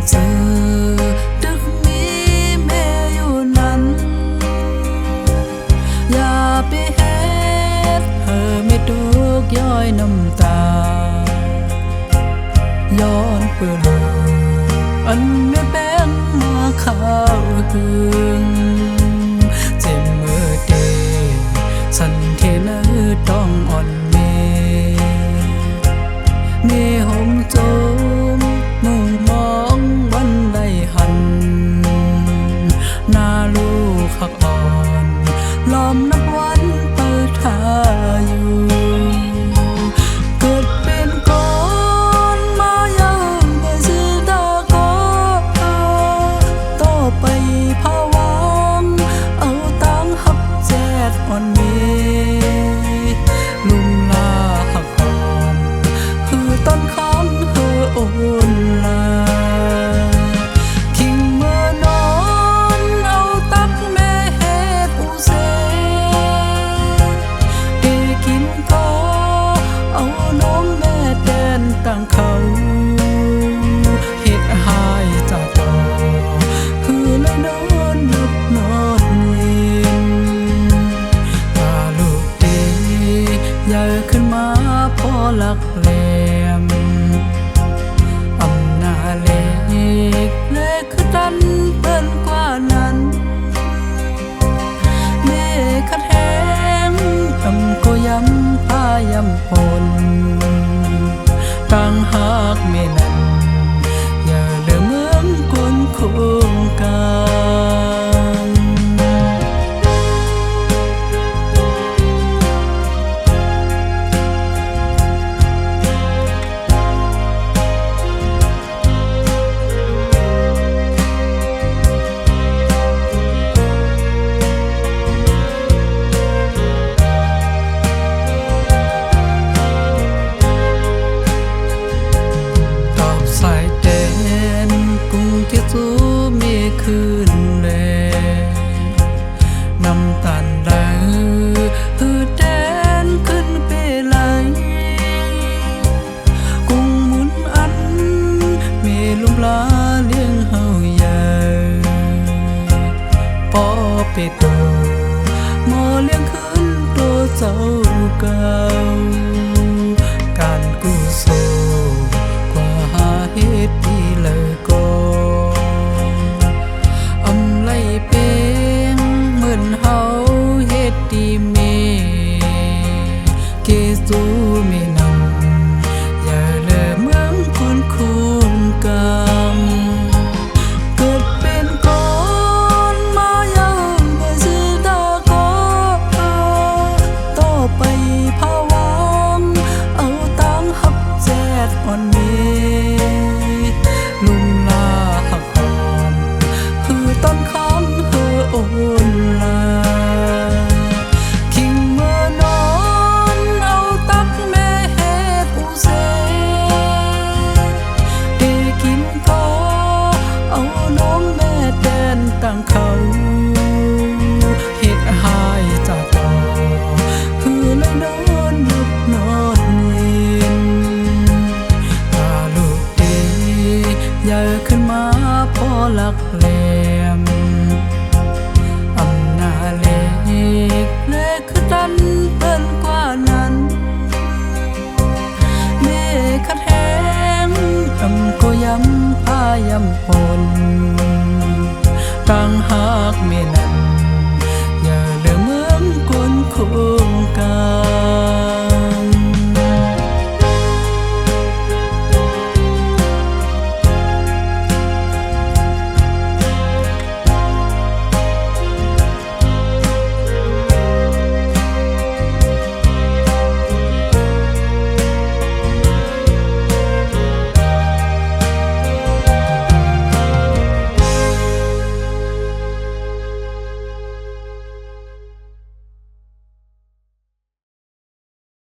เจอตึกมีแม่อยู่นั้นอย่าไปเฮ็ดไม่ตุกย้อยน้ำตาย้อนเปื้อนอันไม่เป็นมาข้าวหึงเจ็บมือเดสันเทนต้องอ่อนเมหงโจมมุ่งมองวันใดหันหน้าลูกขักอ่อนล้อมนับวันเปิดทาอยู่เกิดเป็นก้อนมายังในสื่อตาก็ต่อไปภาวะเอาตังหักแจดอ่อนเมลุมลาหักหอมคือต้นคำโอนลาคิงเมื่อนอนเอาตักแม่เฮ็ดอุเซได้กินก็เอานมแม่แดนตั้งเขาเฮ็ดหายจากต่อคือเลยนอนหยุดนอนเย็นตาลูกเอ๋ใหญ่ขึ้นมาพอหลักแหลมอำนาเล็กคือดันเปิ้นกว่านั้นเมฆแห้งกำก็ย้ำพาย้ำปนตั้งหากเมนั้นอย่าเลือเมืองกวนโคงการ ตั้งหากเมนั้นอย่าเลือเมืองกวนโคงการ